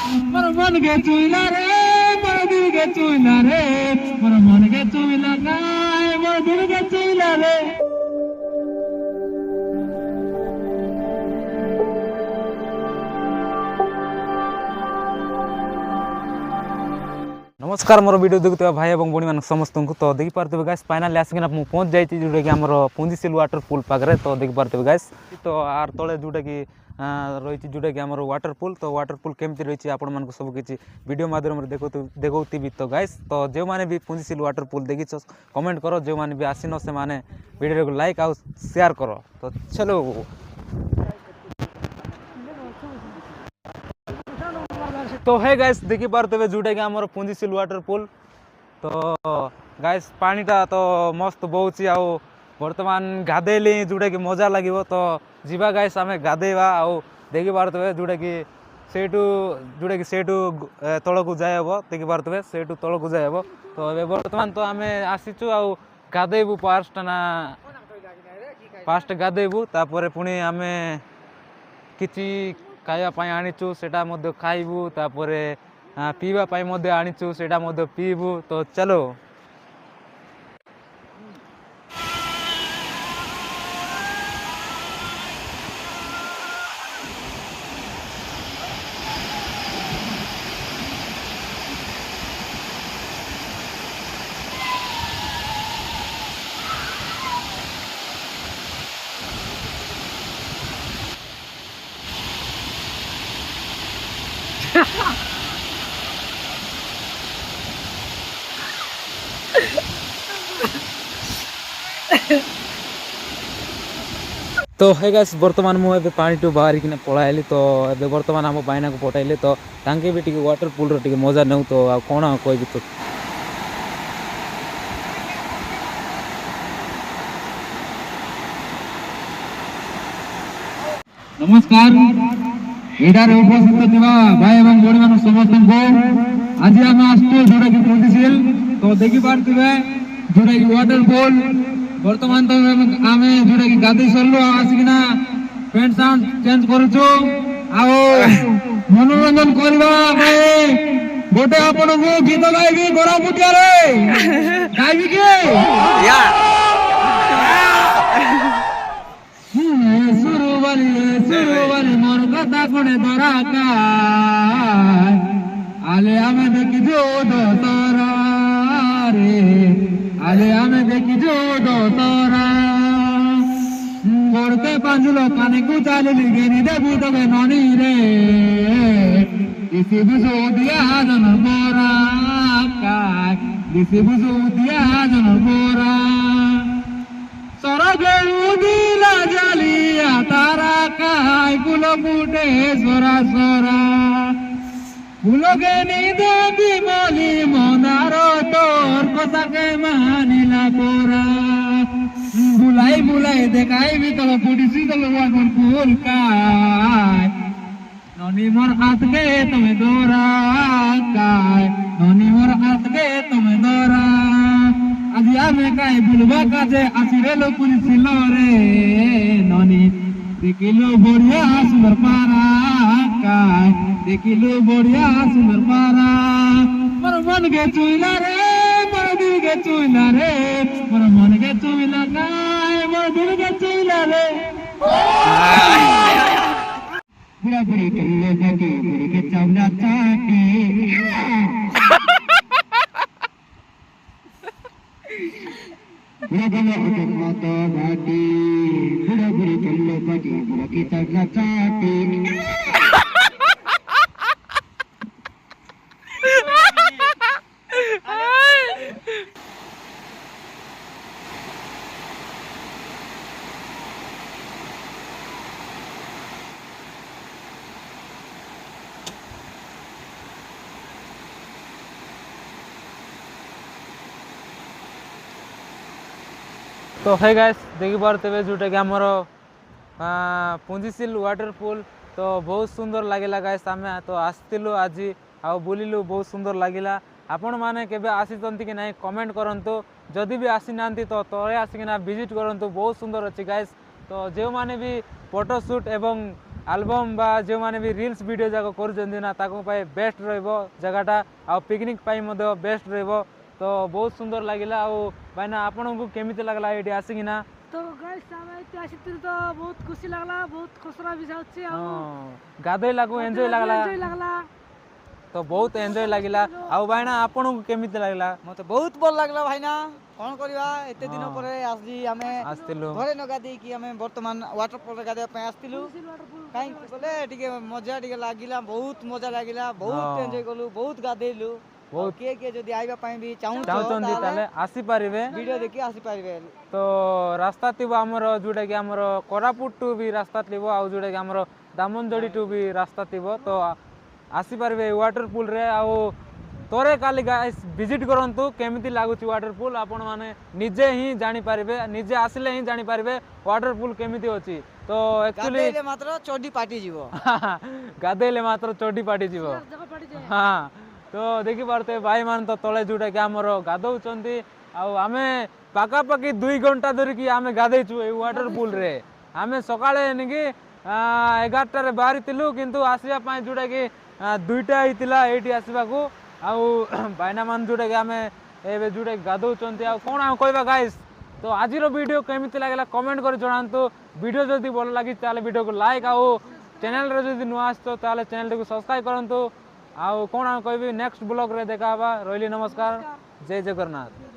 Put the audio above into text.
मोर मन के चुइला रे मोर दिल के चुइला रे मोर मन के चुइला गाय मोर दिल के चुइला रे। नमस्कार मोर वीडियो देखुवा भाई और भौणी मान समस्त को तो देखि पारते गाइस फाइनली आसिक पहुँच जाइए जोटा कि आमर पुंजीसील वाटरपुल पाखे तो देखि पारते गाइस तो आर तले जोटा कि रही जोटा कि आमर वाटरपुल तो वाटरपुल केमती रही आपण मानक सब किसी वीडियो माध्यम देखी तो गाइस तो जो मैंने भी पुंजीसील वाटरपुल देखी कमेंट करो जो मैंने भी आसीन से मैंने वीडियो को लाइक आउ शेयर करो तो चलो। तो है गाइस देखी पारते जोटा कि आमर पुंजीसील वाटरपुल तो गाइस पानीटा तो मस्त बहुची आउ बर्तमान गाधेली जोटा कि मजा लगे तो जीवा गाइस आम गाधेवा आउ देखी पारते जोटा कि सेठू तल को जाए हम देखी पारते सेठू तल को जाए हम तो ये बर्तमान तो आम आसीचु आउ गाधेबू फास्ट गाधेबू तापर पुणी आम किसी खावाई आनीचु सेटा मध्य खाइबू तापर पीवा पाई मध्य आनीचु सेटा मध्य पीबू तो चलो। तो है गाइस बर्तमान मुझे पानी टू बाहर कि पढ़ाइली तो ए बर्तमान आम बाइना को पठाइले तो तांके भी टिके वाटरपुल रो टिके मजा नौ तो आ कौन कहबी तो नमस्कार एटार उपस्थित थिबा भाई एवं भौणी मान समस्त को आज आम आसु जोटा कि पुंजीसील तो देखी पारथिबे जोटा कि वाटरपुल बर्तमान तो आम जोटा कि गाधे सरलु आसिकिना पेंट साउंड चेंज करूछु आओ मनोरंजन करबा भाई गोटे आपन को गीत गाइबी गोरा मुटिया रे गाइबी के या सुरुवारी मोर कथा कोने धरा का आले आमे देखी जो दो तारा रे आले आमे देखी जो दो तारा गोरते पांजुलो काने को चाले लिगेनी देबू तो के ननी रे इसी बुझो दिया जन बोरा का इसी बुझो दिया जन बोरा सरगे उदिला जालिया तारा काय फुलो फुटे सोरा सोरा फुलोगे निदे बिमली मनारो तोर कोसाके मानिला कोरा बुलाई बुलाई देखाई भी तो पुडिसी तो लगवान फूल काय ननी मोर हाथ के तुम्हें दोरा काय ननी मोर हाथ के तुम्हें दोरा आज आमे काई बुलवा काजे आसिरेलो पुलिसिल रे ननी देखिलो बढ़िया सुंदर पारा काय देखिलो बढ़िया सुंदर पारा मोर मन के चुइला रे मोर दिल के चुइला रे मोर मन के चुइला काय मोर दिल के चुइला रे बुढ़ा बुढ़ी कल्ले जाके बुढ़ी के चावला चाके बुढ़ा गलो के माता घाटी बुढ़ा बुढ़ी कल्ले जाके बुढ़ा के चावला चाके तो है गाइस देखी पारते जोटा कि आमर पुंजीसील वाटरपुल तो बहुत सुंदर लगे गाइस आम तो आसलु आज आ बुलिलु बहुत सुंदर लगिला आपण मैंने केबे आसीचंती कि नहीं कमेंट करंतु जदि भी आसी नांती तो तले आसिकिना विजिट करंतु बहुत सुंदर अच्छी गाइस तो जो माने भी फोटोशूट एवं आल्बम बा जो माने भी रील्स वीडियो जाक करूछंती ना ताको पाए बेस्ट रहइबो जगहटा आ पिकनिक पाई मधे बेस्ट रहइबो तो बहुत सुंदर लागिला आ भाईना आपन को केमिति लागला एठी आसिकिना तो गाइस आमे इते आसिथिलु तो बहुत खुशी लागला बहुत खुसरा भी जाउछि आ गाधे लागू एन्जॉय लागला तो बहुत एन्जॉय लागिला आ भाईना आपन को केमिति लागला मते बहुत भल लागला भाईना कोन करबा एते दिन परे आजि आमे आस्तिलु घरे न गादी कि आमे वर्तमान वाटरफॉल रे गादे पे आस्तिलु काई बोले टिके मजा टिके लागिला बहुत मजा लागिला बहुत एन्जॉय करलु बहुत गाधेलु बहुत के जदी आइबा पई भी चाहउचंदी ताले आसी पारिबे वीडियो देखि आसी पारिबे तो रास्ता थिबो हमर जोटा कि हमर कोरापुट टू भी रास्ता थिबो आ जोटा कि हमर दामनजोड़ी टू भी रास्ता थिबो तो आसी पारिबे वाटर पूल रे आ तोरे काली गाइस विजिट करंतु केमिति लागुची वाटर पूल आपण माने निजे ही जानि पारिबे निजे आसिले ही जानि पारिबे वाटर पूल केमिति होची तो एक्चुअली गाधेले मात्र चोडी पाटी जीवो गाधेले मात्र चोडी पाटी जीवो हां तो देखि पारते भाई मान तो तळे जोटा कि हमर गाधौचंती आ आमे पाका पाकी 2 घंटा धरि कि आमे गाधैछु ए वाटर पूल रे आमे सकाळे निकि 11टा रे बाहरी तिलु किंतु आसीबा पई जोटा कि 2टा हितिला एठी आसीबा को आ भाईना मान जोटा कि आमे एबे जोटा गाधौचंती आ कोन आ कहबा गाइस तो आजिर वीडियो केमिति लागला कमेंट कर जणांतु वीडियो जदी भल लागि ताले वीडियो को लाइक आ चैनल रे जदी नुआ आस्तो ताले चैनल को सब्सक्राइब करंतु आ कोन कहबी नेक्स्ट ब्लॉग रे देखाबा रोइली नमस्कार जय जगन्नाथ।